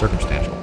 circumstantial.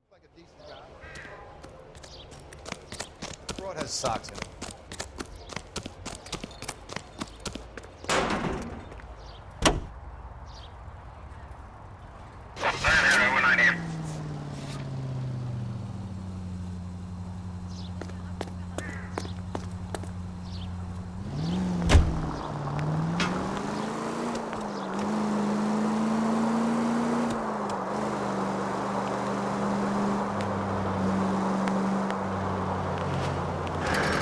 Like a decent guy. Broad has socks in it.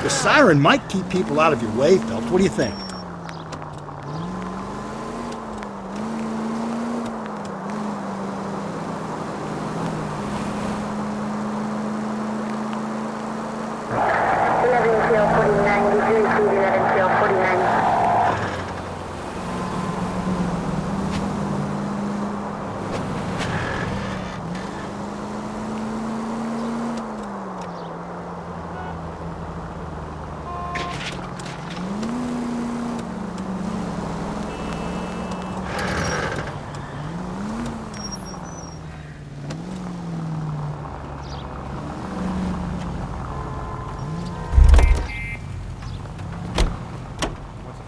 The siren might keep people out of your way, Phelps. What do you think?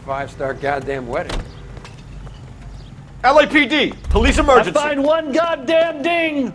Five-star goddamn wedding. LAPD, police emergency. I find one goddamn ding.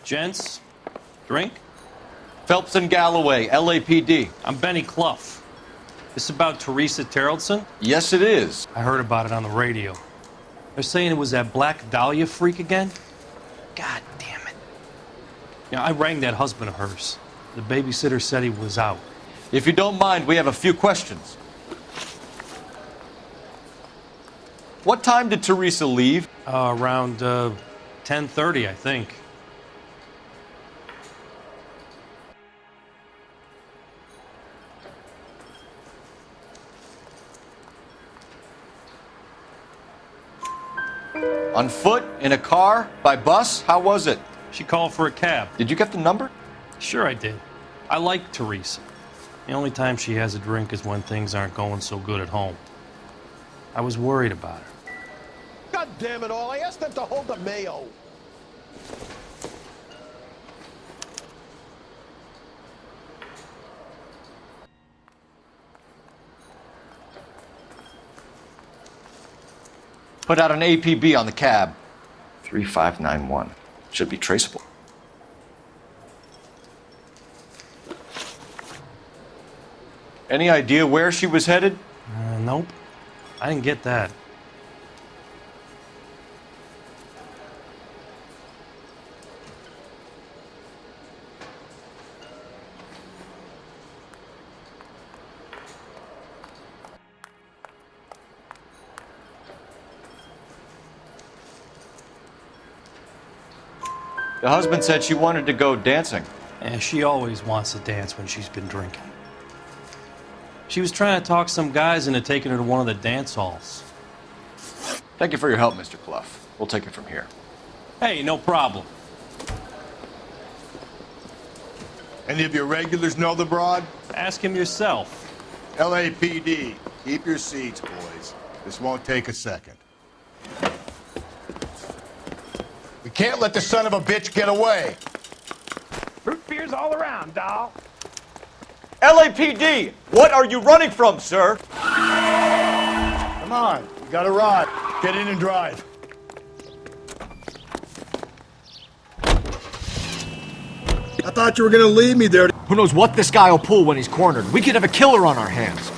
Gents, drink? Phelps and Galloway, LAPD. I'm Benny Clough. This about Teresa Terrellson? Yes, it is. I heard about it on the radio. They're saying it was that Black Dahlia freak again? God damn it. Yeah, I rang that husband of hers. The babysitter said he was out. If you don't mind, we have a few questions. What time did Teresa leave? Around 10:30, I think. On foot? In a car? By bus? How was it? She called for a cab. Did you get the number? Sure I did. I like Teresa. The only time she has a drink is when things aren't going so good at home. I was worried about her. God damn it all, I asked them to hold the mayo. Put out an APB on the cab. 3591. Should be traceable. Any idea where she was headed? Nope. I didn't get that. The husband said she wanted to go dancing. And she always wants to dance when she's been drinking. She was trying to talk some guys into taking her to one of the dance halls. Thank you for your help, Mr. Clough. We'll take it from here. Hey, no problem. Any of your regulars know the broad? Ask him yourself. LAPD, keep your seats, boys. This won't take a second. We can't let the son of a bitch get away. Root beers all around, doll. LAPD! What are you running from, sir? Come on, we got a ride. Get in and drive. I thought you were gonna leave me there. Who knows what this guy will pull when he's cornered? We could have a killer on our hands.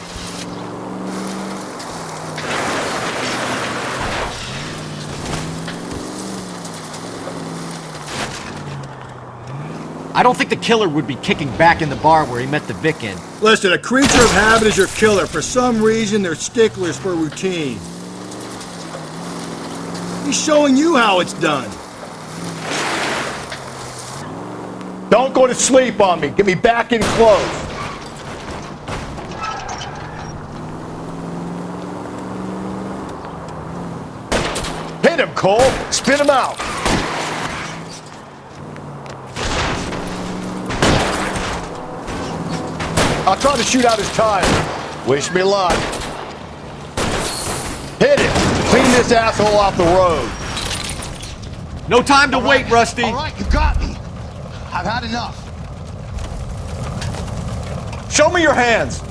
I don't think the killer would be kicking back in the bar where he met the Vic in. Listen, a creature of habit is your killer. For some reason, they're sticklers for routine. He's showing you how it's done. Don't go to sleep on me. Get me back in close. Hit him, Cole. Spit him out. I'll try to shoot out his tire. Wish me luck. Hit him. Clean this asshole off the road. No time to wait, Rusty. All right, you got me. I've had enough. Show me your hands!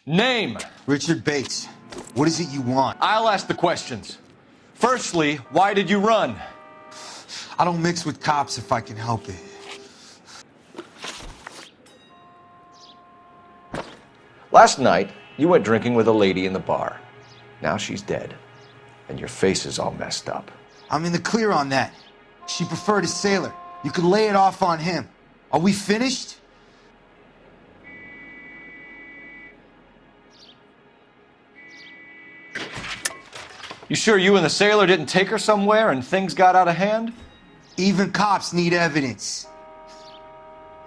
Name. Richard Bates, what is it you want? I'll ask the questions. Firstly, why did you run? I don't mix with cops if I can help it. Last night, you went drinking with a lady in the bar. Now she's dead, and your face is all messed up. I'm in the clear on that. She preferred a sailor. You could lay it off on him. Are we finished? You sure you and the sailor didn't take her somewhere and things got out of hand? Even cops need evidence.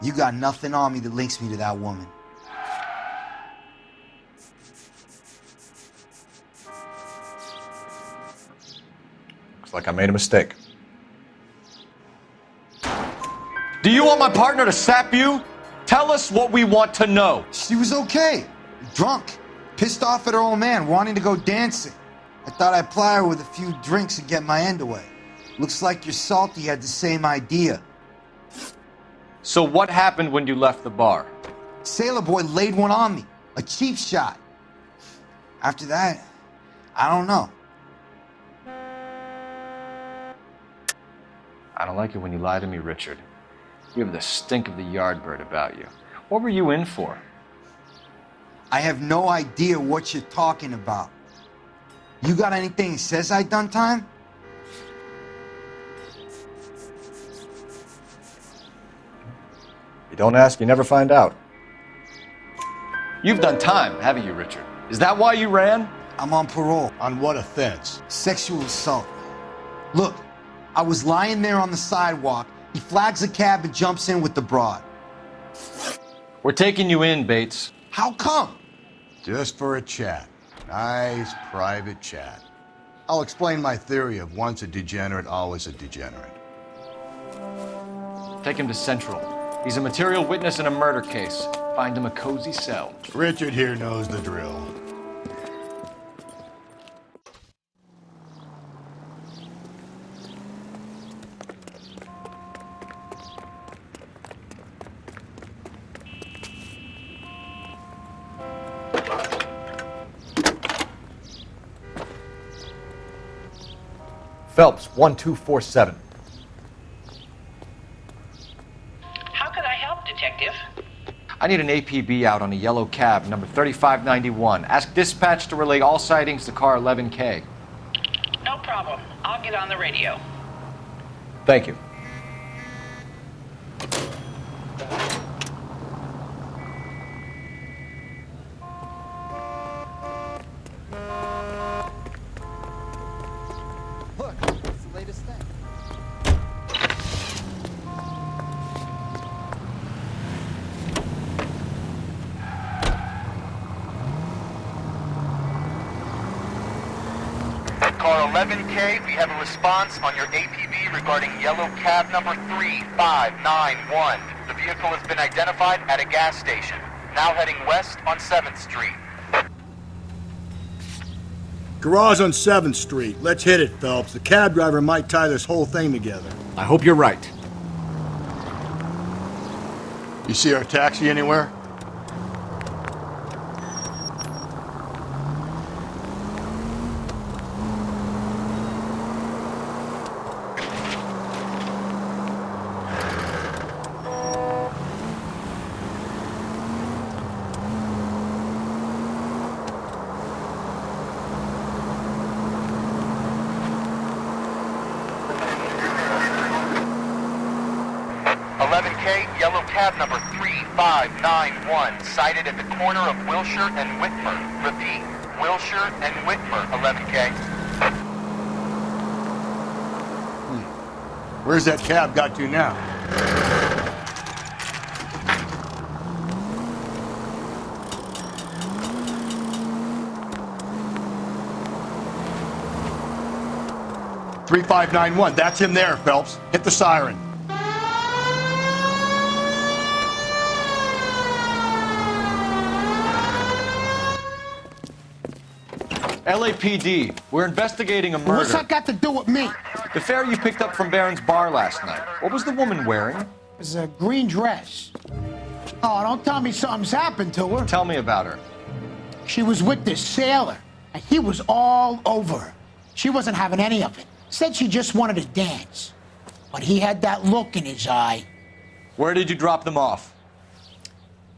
You got nothing on me that links me to that woman. Looks like I made a mistake. Do you want my partner to sap you? Tell us what we want to know. She was okay. Drunk. Pissed off at her old man, wanting to go dancing. I thought I'd ply her with a few drinks and get my end away. Looks like your Salty had the same idea. So what happened when you left the bar? Sailor boy laid one on me. A cheap shot. After that, I don't know. I don't like it when you lie to me, Richard. You have the stink of the yardbird about you. What were you in for? I have no idea what you're talking about. You got anything that says I done time? You don't ask, you never find out. You've done time, haven't you, Richard? Is that why you ran? I'm on parole. On what offense? Sexual assault. Look, I was lying there on the sidewalk. He flags a cab and jumps in with the broad. We're taking you in, Bates. How come? Just for a chat. Nice private chat. I'll explain my theory of once a degenerate, always a degenerate. Take him to Central. He's a material witness in a murder case. Find him a cozy cell. Richard here knows the drill. Phelps, 1247. How can I help, Detective? I need an APB out on a yellow cab, number 3591. Ask dispatch to relay all sightings to car 11K. No problem. I'll get on the radio. Thank you. Look, it's the latest thing. 11K, we have a response on your APB regarding yellow cab number 3591. The vehicle has been identified at a gas station. Now heading west on 7th Street. Garage on 7th Street. Let's hit it, Phelps. The cab driver might tie this whole thing together. I hope you're right. You see our taxi anywhere? Yellow cab number 3591, sighted at the corner of Wilshire and Whitmer. Repeat, Wilshire and Whitmer, 11K. Where's that cab got to now? "3591, that's him there, Phelps. Hit the siren." LAPD, we're investigating a murder. What's that got to do with me? The fare you picked up from Barron's bar last night. What was the woman wearing? It was a green dress. Oh, don't tell me something's happened to her. Tell me about her. She was with this sailor, and he was all over her. She wasn't having any of it. Said she just wanted to dance. But he had that look in his eye. Where did you drop them off?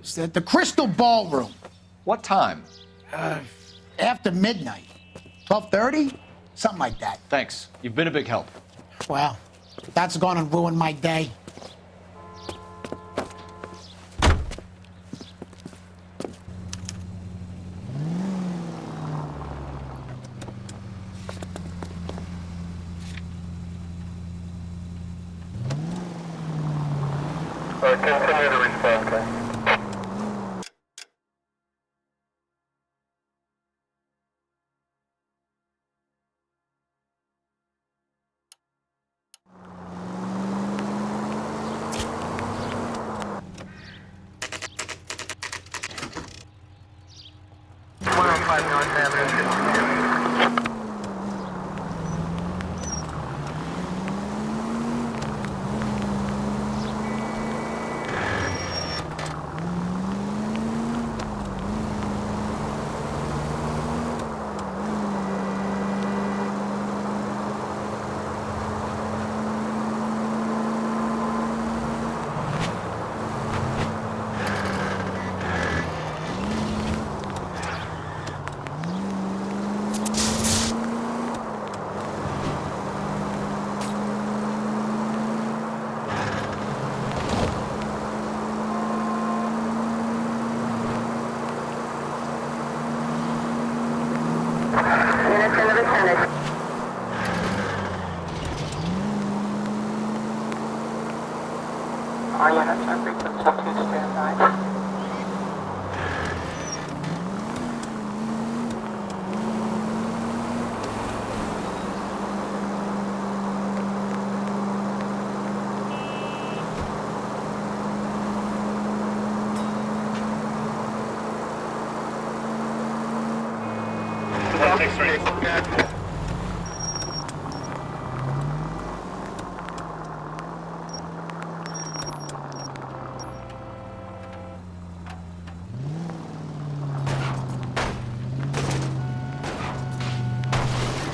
It's at the Crystal Ballroom. What time? After midnight. 12:30? Something like that. Thanks. You've been a big help. Well, that's gonna ruin my day. Continue to respond, okay?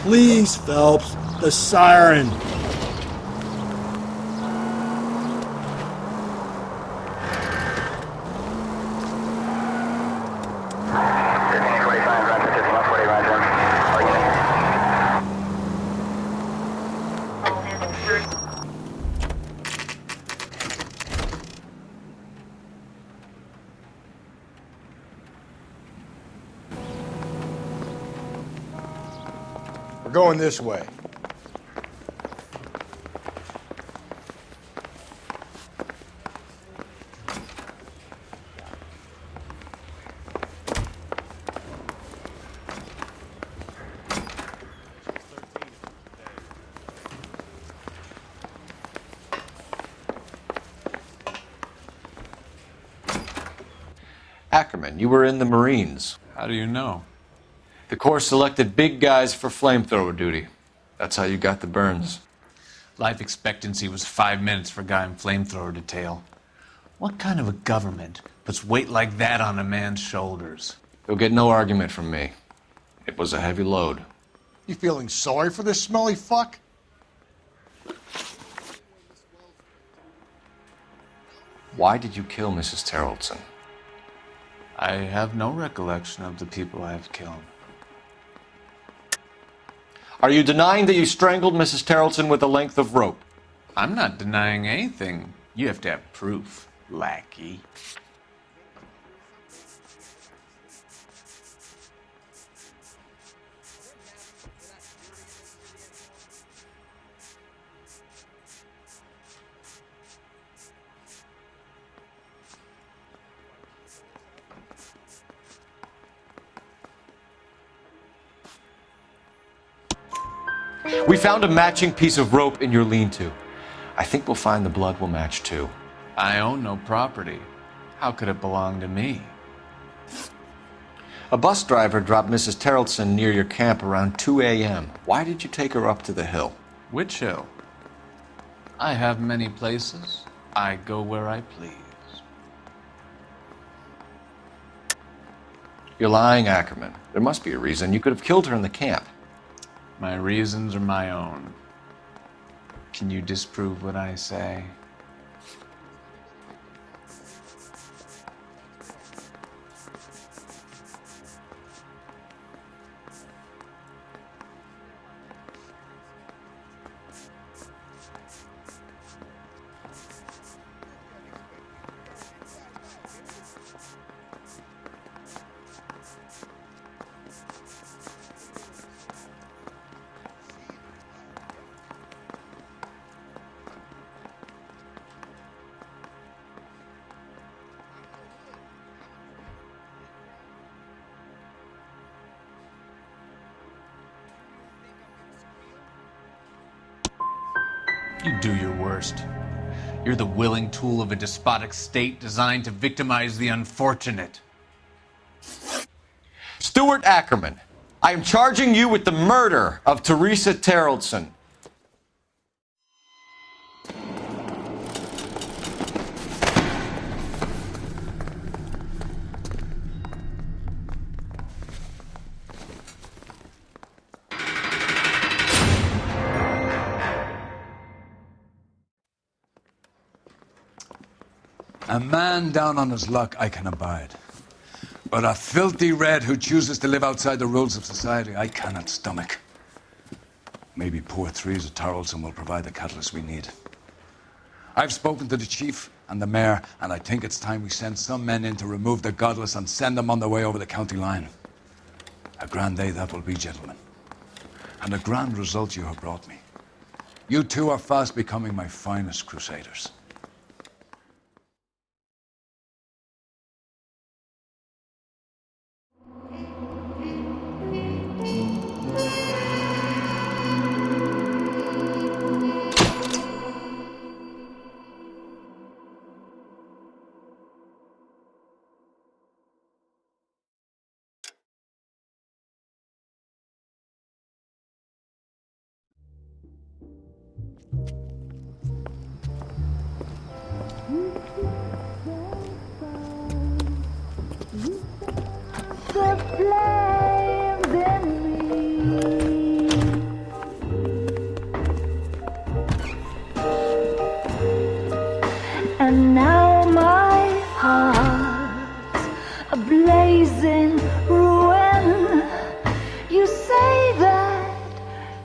Please, Phelps, the siren. We're going this way. Ackerman, you were in the Marines. How do you know? The Corps selected big guys for flamethrower duty. That's how you got the burns. Life expectancy was 5 minutes for a guy in flamethrower detail. What kind of a government puts weight like that on a man's shoulders? You'll get no argument from me. It was a heavy load. You feeling sorry for this smelly fuck? Why did you kill Mrs. Terrelson? I have no recollection of the people I have killed. Are you denying that you strangled Mrs. Terrelson with a length of rope? I'm not denying anything. You have to have proof, lackey. We found a matching piece of rope in your lean-to. I think we'll find the blood will match too. I own no property. How could it belong to me? A bus driver dropped Mrs. Terrelson near your camp around 2 a.m. Why did you take her up to the hill? Which hill? I have many places. I go where I please. You're lying, Ackerman. There must be a reason. You could have killed her in the camp. My reasons are my own. Can you disprove what I say? You do your worst. You're the willing tool of a despotic state designed to victimize the unfortunate. Stuart Ackerman, I am charging you with the murder of Teresa Terrelson. A man down on his luck I can abide. But a filthy red who chooses to live outside the rules of society, I cannot stomach. Maybe poor Teresa Terrelson will provide the catalyst we need. I've spoken to the chief and the mayor, and I think it's time we send some men in to remove the godless and send them on their way over the county line. A grand day that will be, gentlemen. And a grand result you have brought me. You two are fast becoming my finest crusaders. And now my heart's a blazing ruin. You say that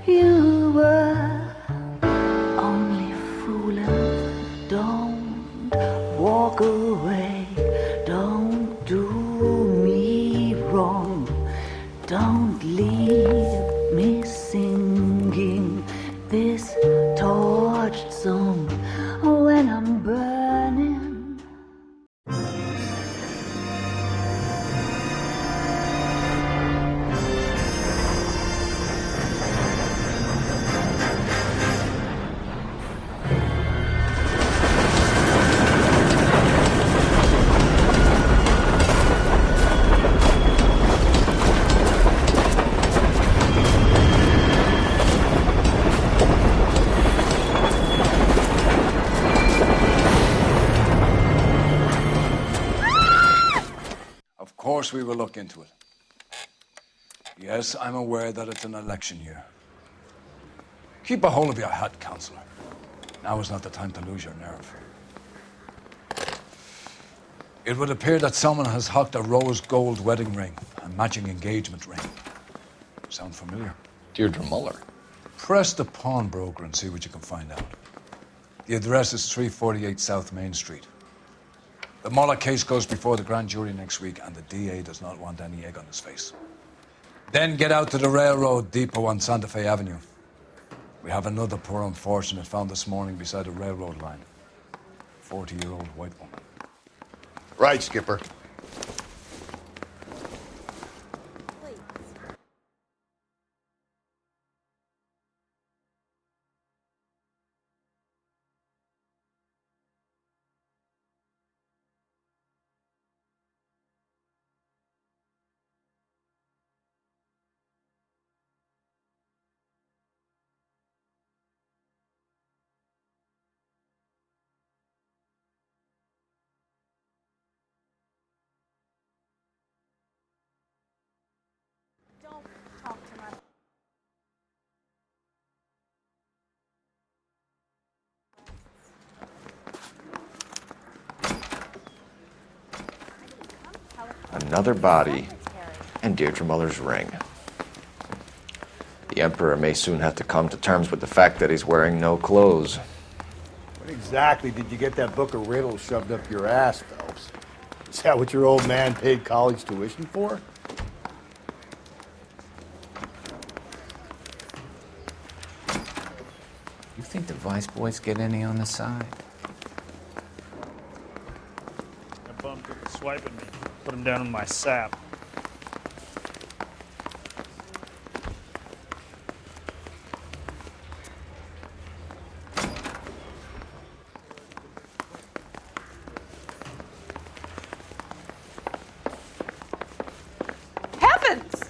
you were only fooling. Don't walk away. Don't do me wrong. Don't leave me singing this torched song when I'm burning. course we will look into it. Yes, I'm aware that it's an election year. Keep a hold of your hat, Counselor. Now is not the time to lose your nerve. It would appear that someone has hocked a rose gold wedding ring and matching engagement ring. Sound familiar? Deirdre Muller. Press the pawnbroker and see what you can find out. The address is 348 South Main Street. The Muller case goes before the grand jury next week, and the DA does not want any egg on his face. Then get out to the railroad depot on Santa Fe Avenue. We have another poor unfortunate found this morning beside a railroad line. 40-year-old white woman. Right, Skipper. Another body, and Deirdre Muller's ring. The Emperor may soon have to come to terms with the fact that he's wearing no clothes. What exactly did you get that book of riddles shoved up your ass, Phelps? Is that what your old man paid college tuition for? You think the Vice Boys get any on the side? That bum took a swipe at me. Put him down in my sap. Heavens!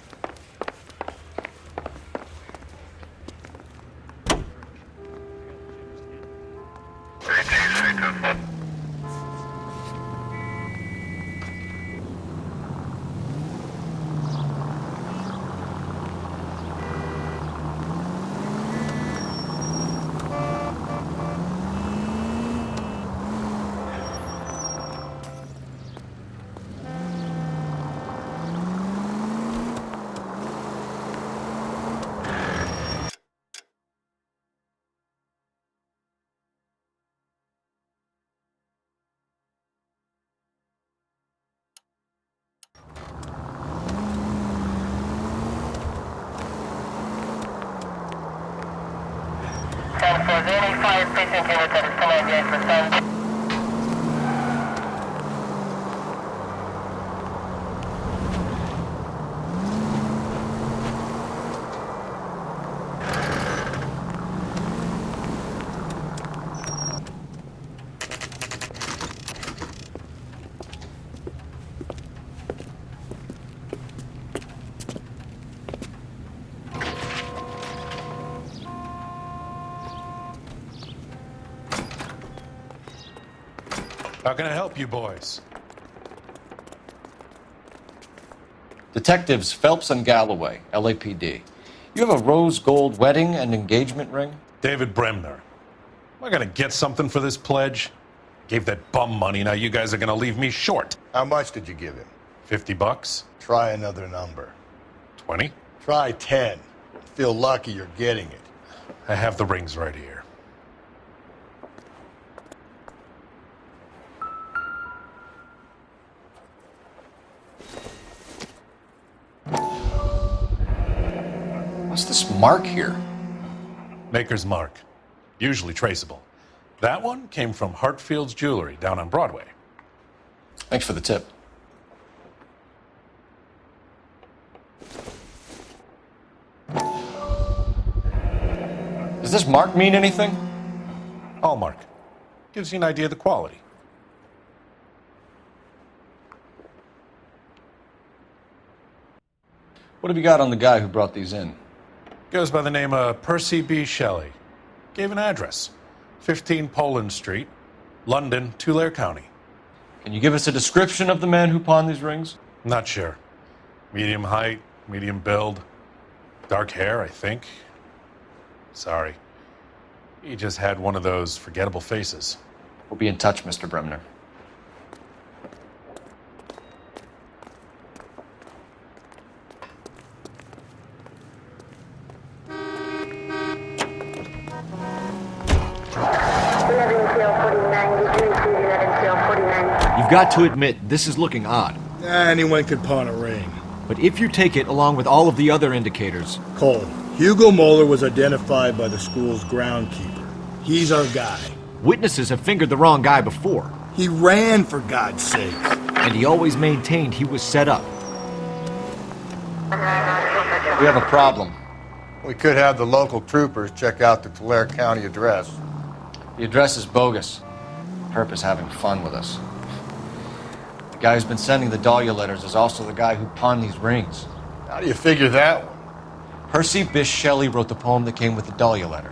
How can I help you boys? Detectives Phelps and Galloway, LAPD. You have a rose gold wedding and engagement ring? David Bremner. Am I gonna get something for this pledge? Gave that bum money, now you guys are gonna leave me short. How much did you give him? $50? Try another number. 20? Try 10. Feel lucky you're getting it. I have the rings right here. What's this mark here? Maker's mark. Usually traceable. That one came from Hartfield's Jewelry down on Broadway. Thanks for the tip. Does this mark mean anything? Hallmark. Gives you an idea of the quality. What have you got on the guy who brought these in? Goes by the name of Percy B. Shelley. Gave an address. 15 Poland Street, London, Tulare County. Can you give us a description of the man who pawned these rings? Not sure. Medium height, medium build, dark hair, I think. Sorry. He just had one of those forgettable faces. We'll be in touch, Mr. Bremner. You've got to admit, this is looking odd. Anyone could pawn a ring. But if you take it along with all of the other indicators... Cole, Hugo Moeller was identified by the school's groundkeeper. He's our guy. Witnesses have fingered the wrong guy before. He ran, for God's sake. And he always maintained he was set up. We have a problem. We could have the local troopers check out the Tulare County address. The address is bogus. Herp is having fun with us. The guy who's been sending the Dahlia letters is also the guy who pawned these rings. How do you figure that one? Percy Bysshe Shelley wrote the poem that came with the Dahlia letter.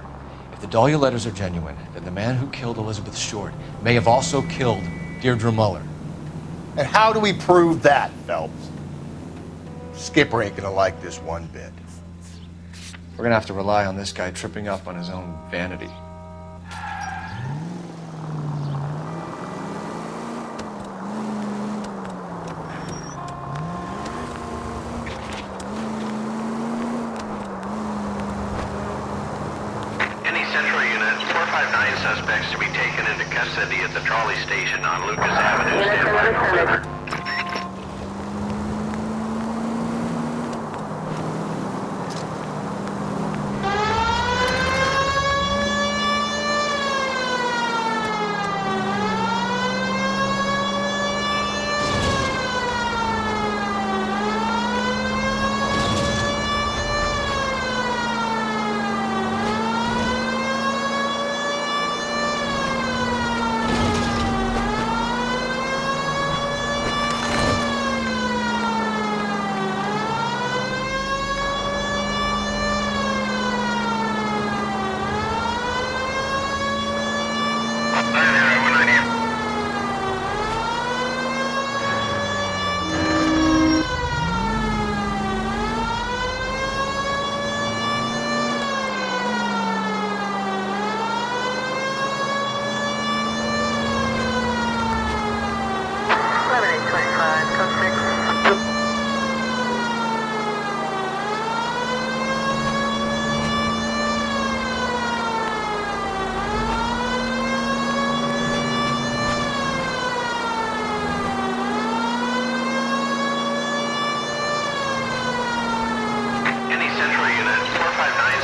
If the Dahlia letters are genuine, then the man who killed Elizabeth Short may have also killed Deirdre Muller. And how do we prove that, Phelps? Skipper ain't gonna like this one bit. We're gonna have to rely on this guy tripping up on his own vanity. Any Central Unit, 459 suspects to be taken into custody at the trolley station on Lucas Avenue. Stand by for further.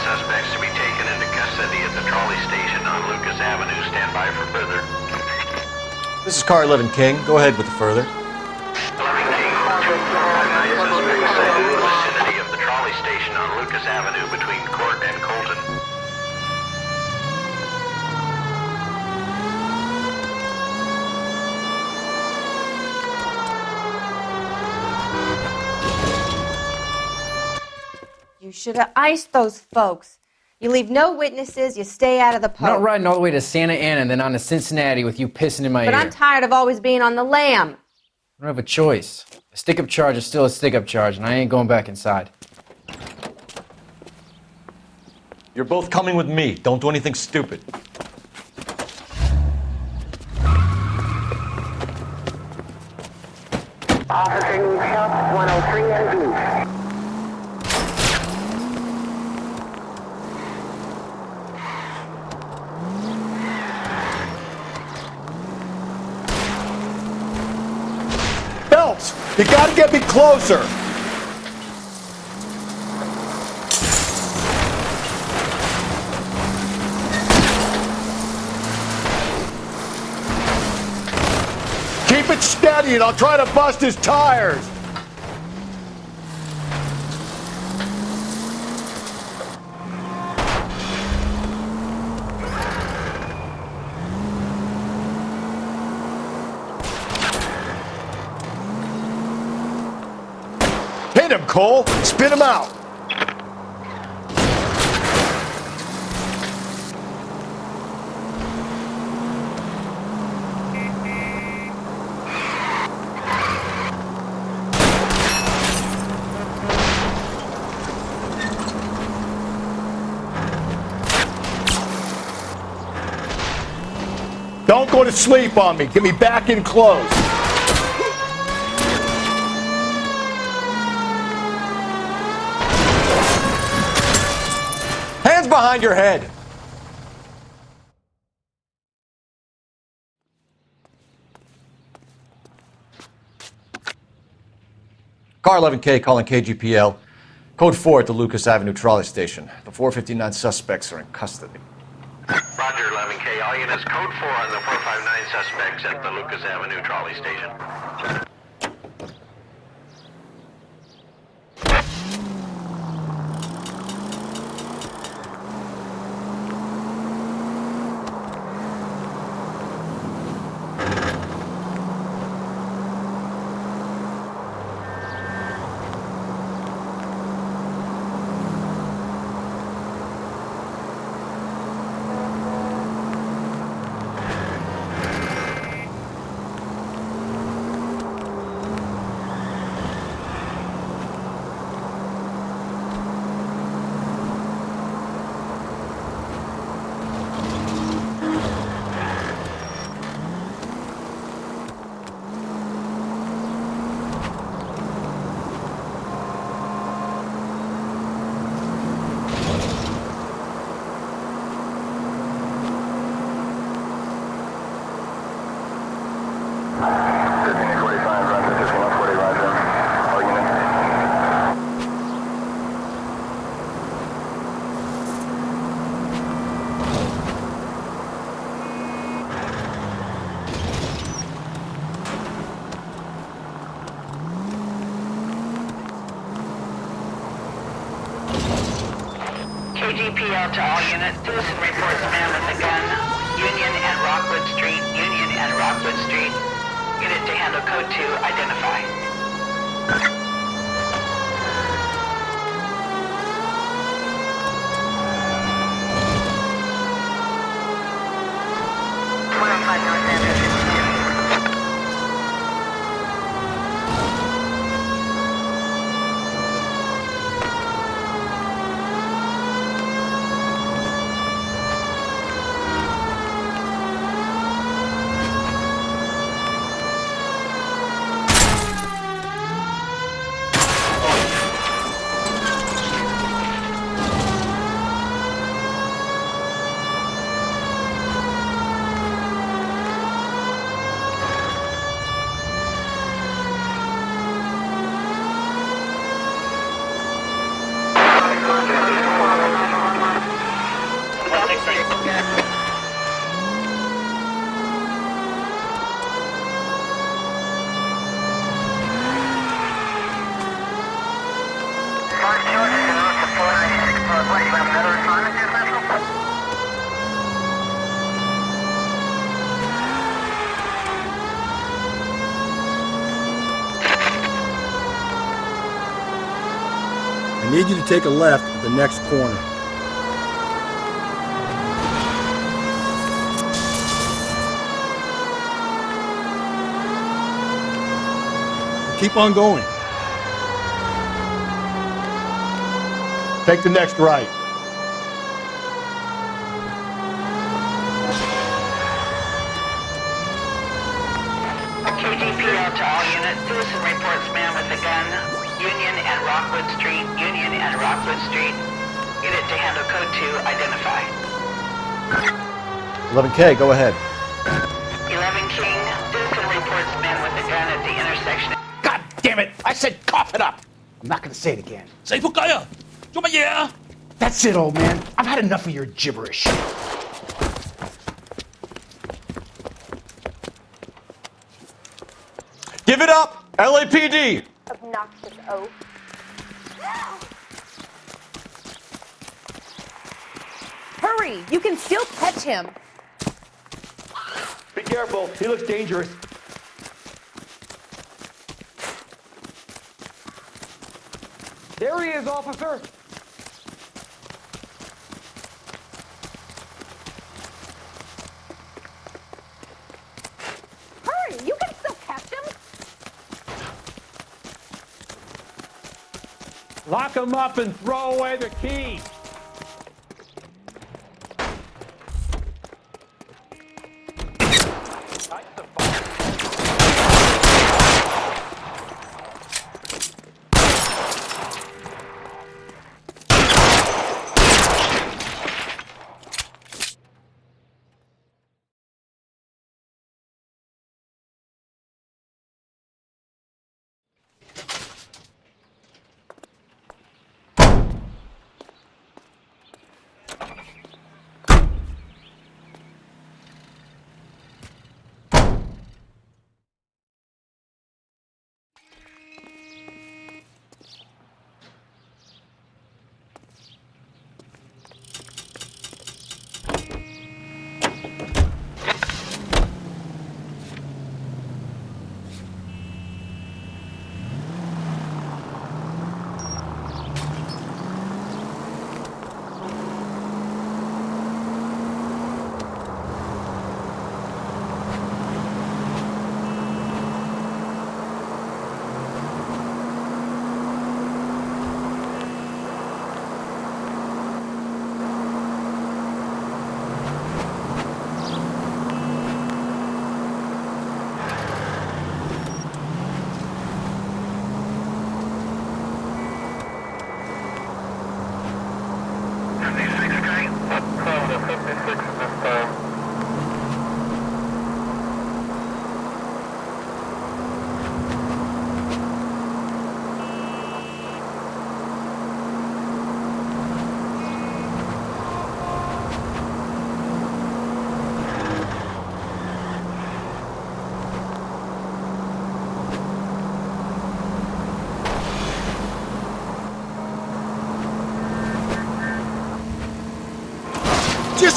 Suspects to be taken into custody at the trolley station on Lucas Avenue. Stand by for further. This is Car 11 King. Go ahead with the further. 11 King, 259 suspects sighted in the vicinity of the trolley station on Lucas Avenue between Court and Colton. You should have iced those folks. You leave no witnesses, you stay out of the I'm not post. riding all the way to Santa Ana and then on to Cincinnati with you pissing in my But ear. I'm tired of always being on the lam. I don't have a choice. A stick-up charge is still a stick-up charge, and I ain't going back inside. You're both coming with me. Don't do anything stupid. Officer needs help, 103 MD. Phelps, you gotta get me closer. Keep it steady and I'll try to bust his tires. Hit him, Cole. Spin him out. Don't go to sleep on me. Get me back in close. Hands behind your head. Car 11K calling KGPL. Code 4 at the Lucas Avenue trolley station. The 459 suspects are in custody. Roger, 11K. All units, code 4 on the 459 suspects at the Lucas Avenue trolley station. KGPL to all units. Citizen reports man with a gun. Union and Rockwood Street. Union and Rockwood Street. Unit to handle code 2. Identify. I need you to take a left at the next corner. Keep on going. Take the next right. KGPL to all units. Citizen reports man with a gun. Union and Rockwood Street. Union and Rockwood Street. Unit to handle code 2. Identify. 11K, go ahead. 11 King. Citizen reports man with a gun at the intersection. God damn it! I said cough it up! I'm not gonna say it again. That's it, old man. I've had enough of your gibberish. Give it up! LAPD! Obnoxious oaf. Hurry! You can still catch him. Be careful. He looks dangerous. There he is, officer. Hurry! You can still catch him. Lock him up and throw away the key.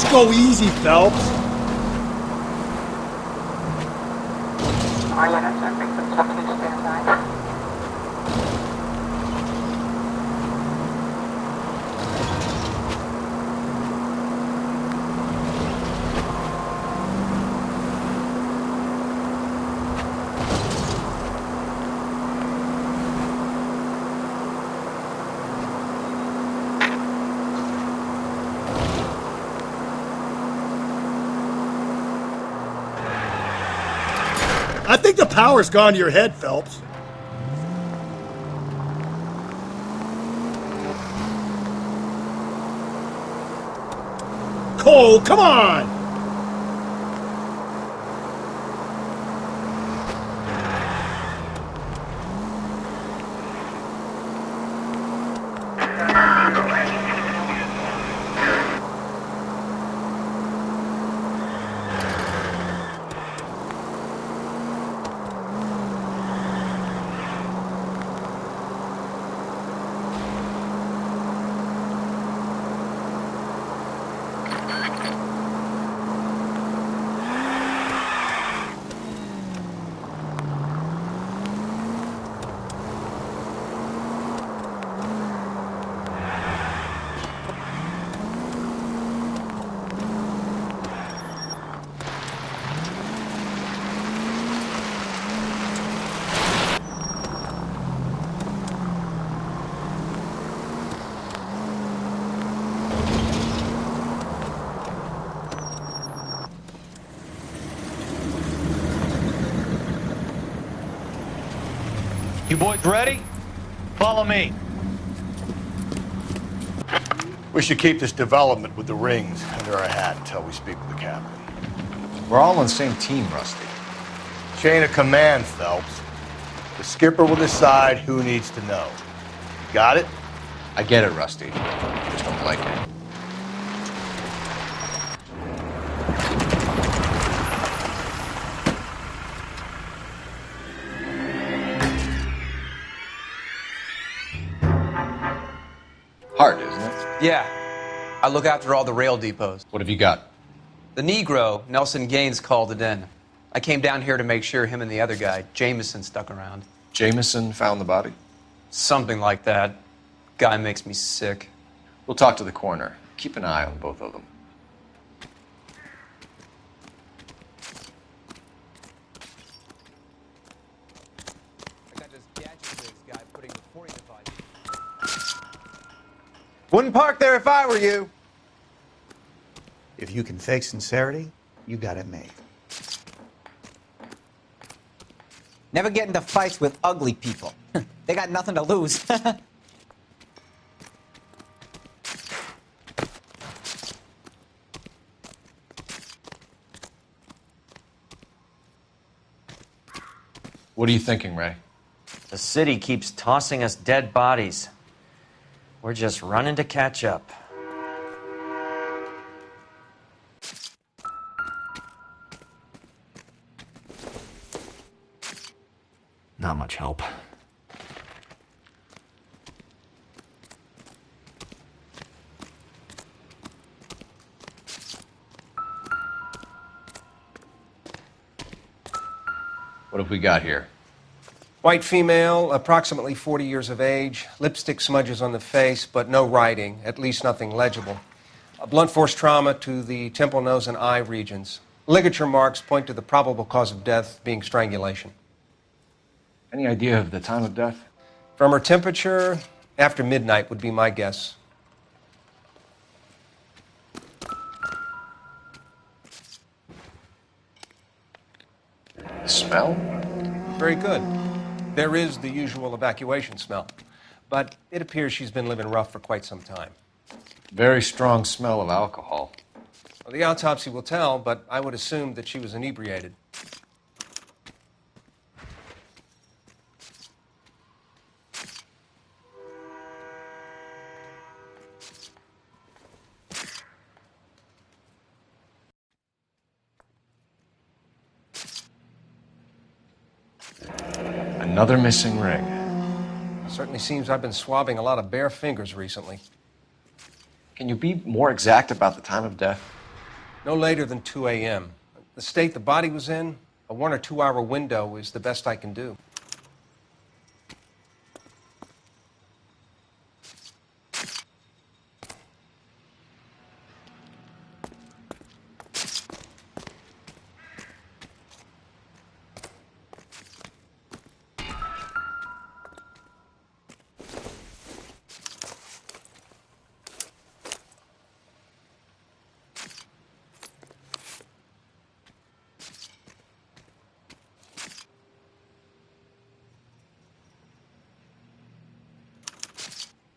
Just go easy, Phelps. I think the power's gone to your head, Phelps. Cole, come on! You boys ready? Follow me. We should keep this development with the rings under our hat until we speak with the captain. We're all on the same team, Rusty. Chain of command, Phelps. The skipper will decide who needs to know. Got it? I get it, Rusty. Just don't like it. Hard, isn't it? Yeah. I look after all the rail depots. What have you got? The Negro, Nelson Gaines, called it in. I came down here to make sure him and the other guy, Jameson, stuck around. Jameson found the body? Something like that. Guy makes me sick. We'll talk to the coroner. Keep an eye on both of them. Wouldn't park there if I were you. If you can fake sincerity, you got it made. Never get into fights with ugly people. They got nothing to lose. What are you thinking, Ray? The city keeps tossing us dead bodies. We're just running to catch up. Not much help. What have we got here? White female, approximately 40 years of age, lipstick smudges on the face, but no writing, at least nothing legible. A blunt force trauma to the temple, nose, and eye regions. Ligature marks point to the probable cause of death being strangulation. Any idea of the time of death? From her temperature, after midnight would be my guess. Smell? Very good. There is the usual evacuation smell, but it appears she's been living rough for quite some time. Very strong smell of alcohol. Well, the autopsy will tell, but I would assume that she was inebriated. Another missing ring. Certainly seems I've been swabbing a lot of bare fingers recently. Can you be more exact about the time of death? No later than 2 a.m. The state the body was in, a 1 or 2 hour window is the best I can do.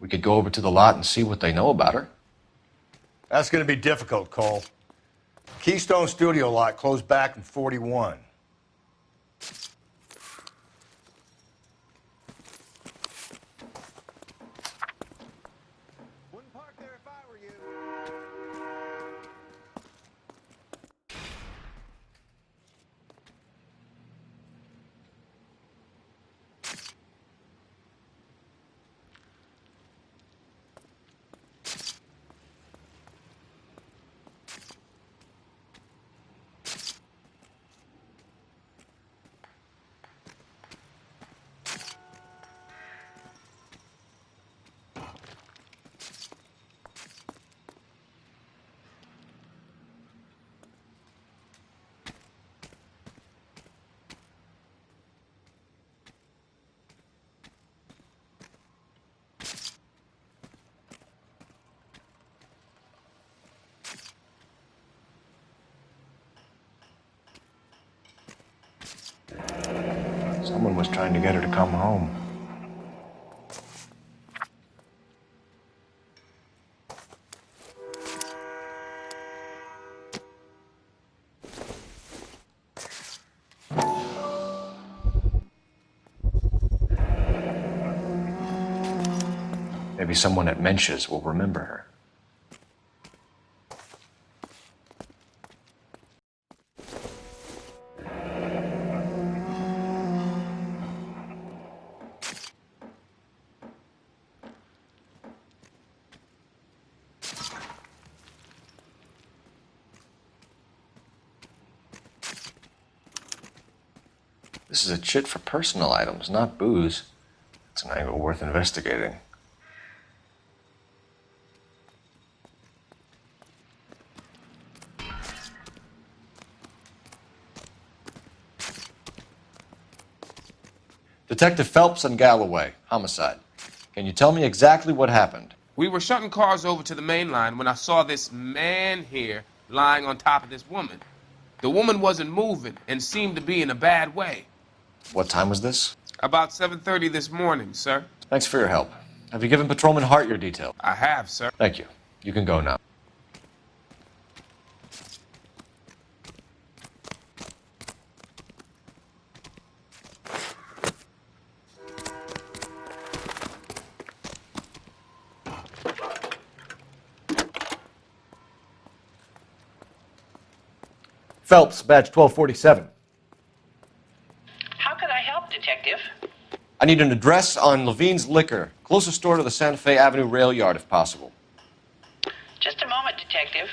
We could go over to the lot and see what they know about her. That's going to be difficult, Cole. Keystone Studio lot closed back in 41. Someone was trying to get her to come home. Maybe someone at Mensch's will remember her. This is a chit for personal items, not booze. It's an angle worth investigating. Detective Phelps and Galloway, homicide. Can you tell me exactly what happened? We were shutting cars over to the main line when I saw this man here lying on top of this woman. The woman wasn't moving and seemed to be in a bad way. What time was this? About 7:30 this morning, sir. Thanks for your help. Have you given Patrolman Hart your details? I have, sir. Thank you. You can go now. Phelps, badge 1247. How can I help, Detective? I need an address on Levine's Liquor, closest store to the Santa Fe Avenue rail yard, if possible. Just a moment, Detective.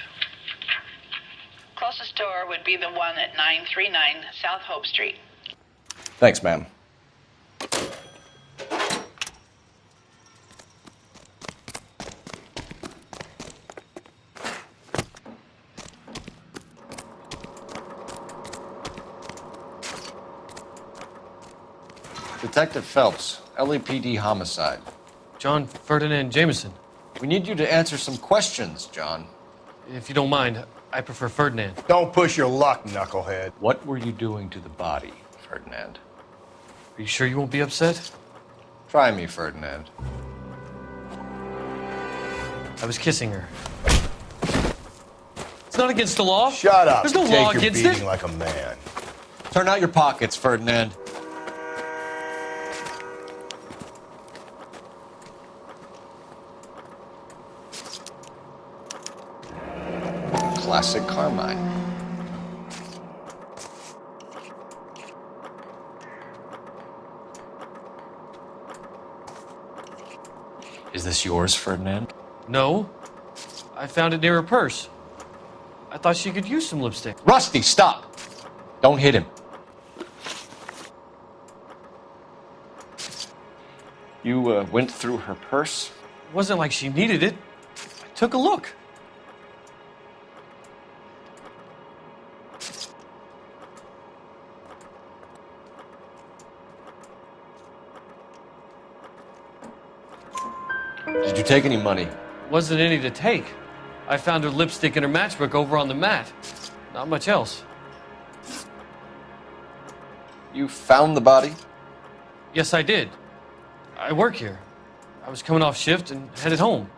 Closest store would be the one at 939 South Hope Street. Thanks, ma'am. Detective Phelps, LAPD homicide. John Ferdinand Jameson. We need you to answer some questions, John. If you don't mind, I prefer Ferdinand. Don't push your luck, knucklehead. What were you doing to the body, Ferdinand? Are you sure you won't be upset? Try me, Ferdinand. I was kissing her. It's not against the law. Shut up. There's no Take law your against beating it. like a man. Turn out your pockets, Ferdinand. Classic Carmine. Is this yours, Ferdinand? No. I found it near her purse. I thought she could use some lipstick. Rusty, stop! Don't hit him. You went through her purse? It wasn't like she needed it. I took a look. Did you take any money? Wasn't any to take. I found her lipstick and her matchbook over on the mat. Not much else. You found the body? Yes, I did. I work here. I was coming off shift and headed home.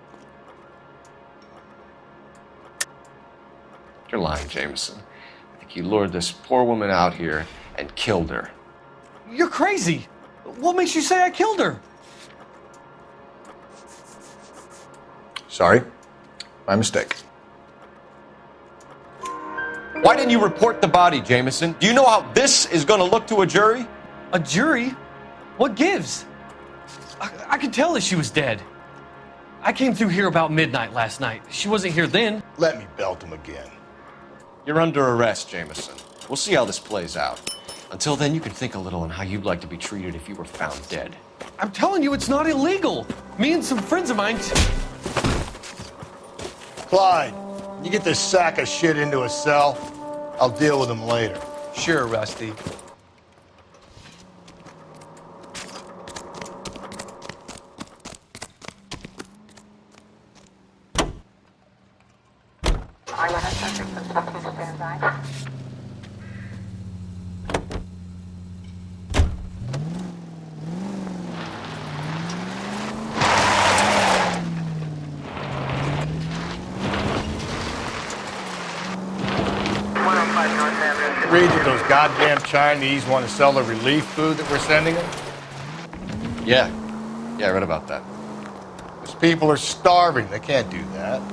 You're lying, Jameson. I think you lured this poor woman out here and killed her. You're crazy. What makes you say I killed her? Sorry. My mistake. Why didn't you report the body, Jameson? Do you know how this is going to look to a jury? A jury? What gives? I could tell that she was dead. I came through here about midnight last night. She wasn't here then. Let me belt him again. You're under arrest, Jameson. We'll see how this plays out. Until then, you can think a little on how you'd like to be treated if you were found dead. I'm telling you, it's not illegal. Me and some friends of mine... Clyde, you get this sack of shit into a cell. I'll deal with him later. Sure, Rusty. Read that those goddamn Chinese want to sell the relief food that we're sending them? Yeah. Yeah, I read about that. Those people are starving. They can't do that.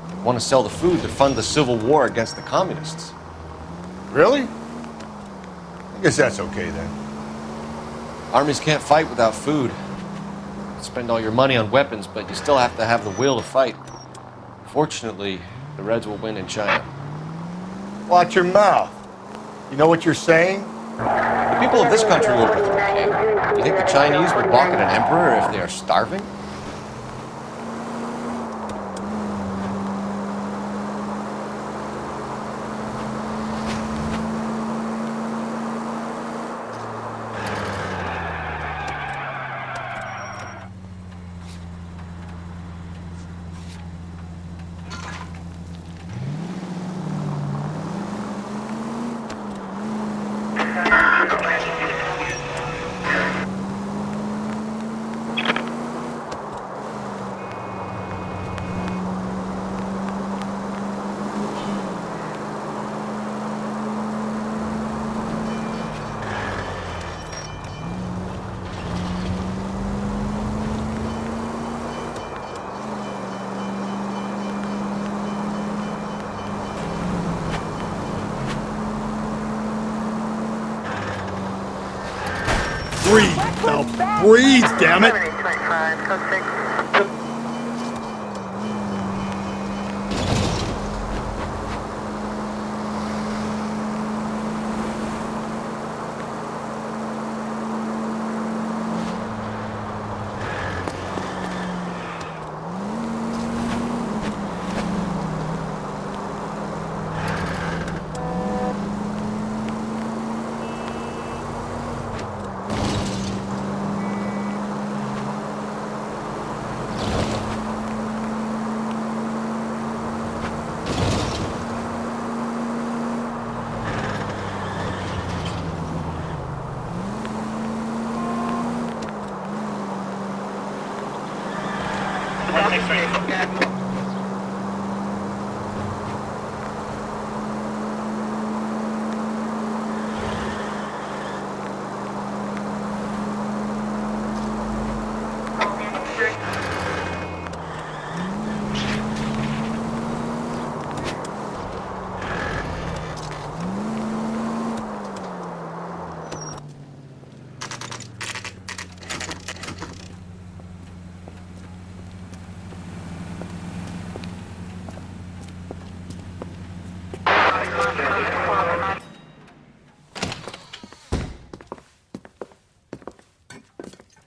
They want to sell the food to fund the civil war against the communists. Really? I guess that's okay then. Armies can't fight without food. You spend all your money on weapons, but you still have to have the will to fight. Fortunately, the Reds will win in China. Watch your mouth. You know what you're saying? The people of this country will overthrow a king. You think the Chinese would balk at an emperor if they are starving? Breathe, Phelps. Breathe, damn it.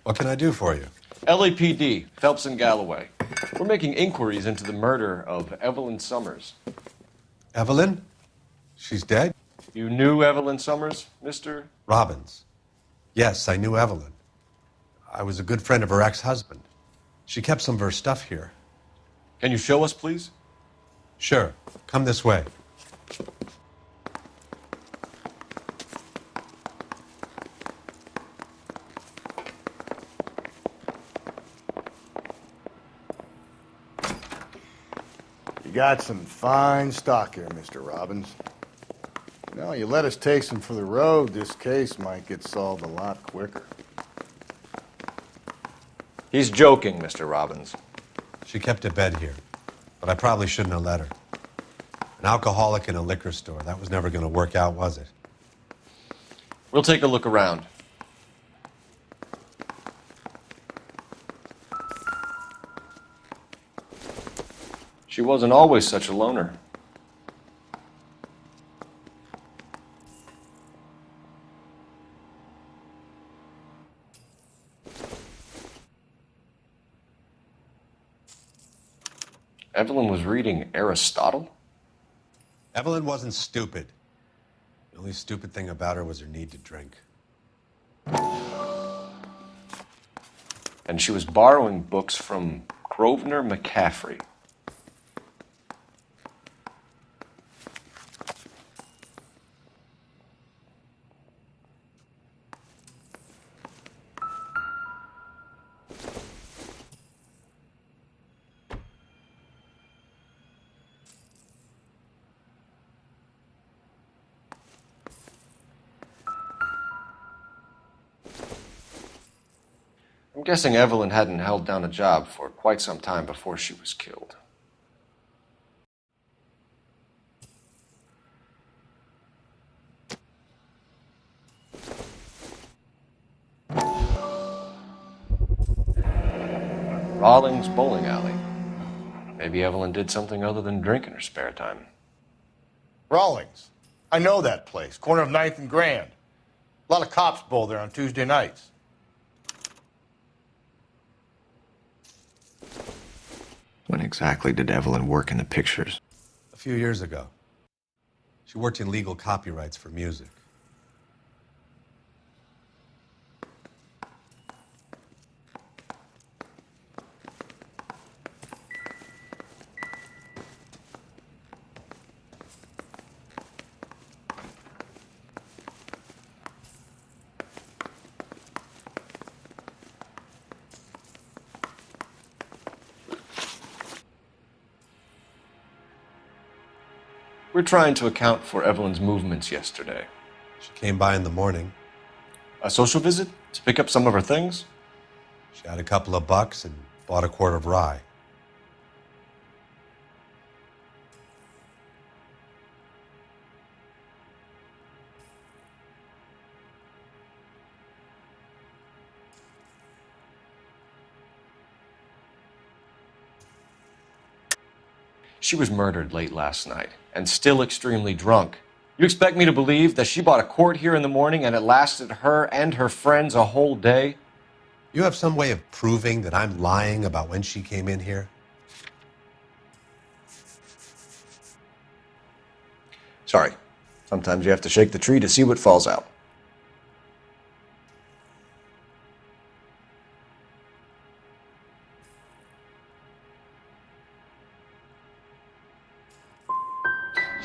What can I do for you? LAPD, Phelps and Galloway. We're making inquiries into the murder of Evelyn Summers. Evelyn? She's dead? You knew Evelyn Summers, Mr. Robbins. Yes, I knew Evelyn. I was a good friend of her ex-husband. She kept some of her stuff here. Can you show us, please? Sure. Come this way. You got some fine stock here, Mr. Robbins. You know, you let us take some for the road, this case might get solved a lot quicker. He's joking, Mr. Robbins. She kept a bed here, but I probably shouldn't have let her. An alcoholic in a liquor store. That was never going to work out, was it? We'll take a look around. She wasn't always such a loner. Evelyn was reading Aristotle? Evelyn wasn't stupid. The only stupid thing about her was her need to drink. And she was borrowing books from Grosvenor McCaffrey. I'm guessing Evelyn hadn't held down a job for quite some time before she was killed. Rawlings Bowling Alley. Maybe Evelyn did something other than drink in her spare time. Rawlings. I know that place. Corner of 9th and Grand. A lot of cops bowl there on Tuesday nights. When exactly did Evelyn work in the pictures? A few years ago. She worked in legal copyrights for music. We're trying to account for Evelyn's movements yesterday. She came by in the morning. A social visit? To pick up some of her things? She had a couple of bucks and bought a quart of rye. She was murdered late last night, and still extremely drunk. You expect me to believe that she bought a quart here in the morning and it lasted her and her friends a whole day? You have some way of proving that I'm lying about when she came in here? Sorry. Sometimes you have to shake the tree to see what falls out.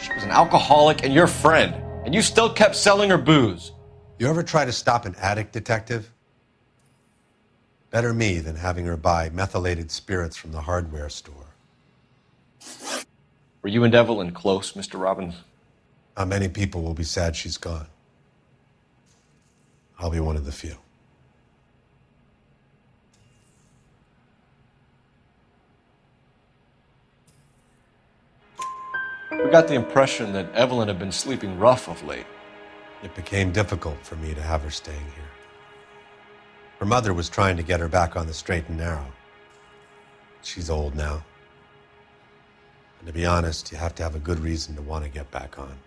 She was an alcoholic and your friend, and you still kept selling her booze. You ever try to stop an addict, detective? Better me than having her buy methylated spirits from the hardware store. Were you and Evelyn close, Mr. Robbins? Not many people will be sad she's gone. I'll be one of the few. We got the impression that Evelyn had been sleeping rough of late. It became difficult for me to have her staying here. Her mother was trying to get her back on the straight and narrow. She's old now. And to be honest, you have to have a good reason to want to get back on.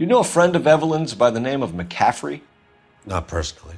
Do you know a friend of Evelyn's by the name of McCaffrey? Not personally.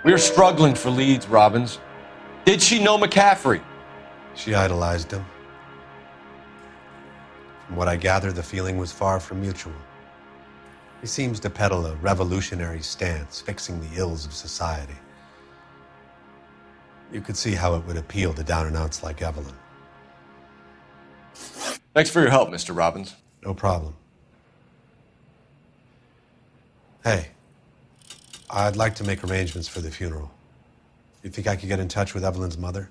We're struggling for leads, Robbins. Did she know McCaffrey? She idolized him. From what I gather, the feeling was far from mutual. He seems to peddle a revolutionary stance, fixing the ills of society. You could see how it would appeal to down-and-outs like Evelyn. Thanks for your help, Mr. Robbins. No problem. Hey, I'd like to make arrangements for the funeral. You think I could get in touch with Evelyn's mother?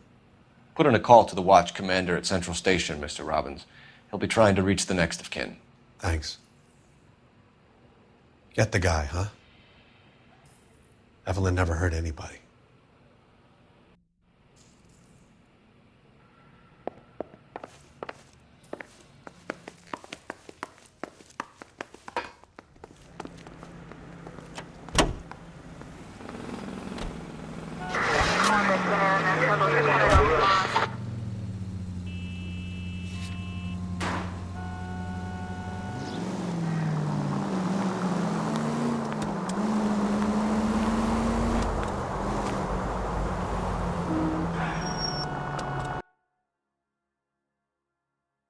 Put in a call to the watch commander at Central Station, Mr. Robbins. He'll be trying to reach the next of kin. Thanks. Get the guy, huh? Evelyn never hurt anybody.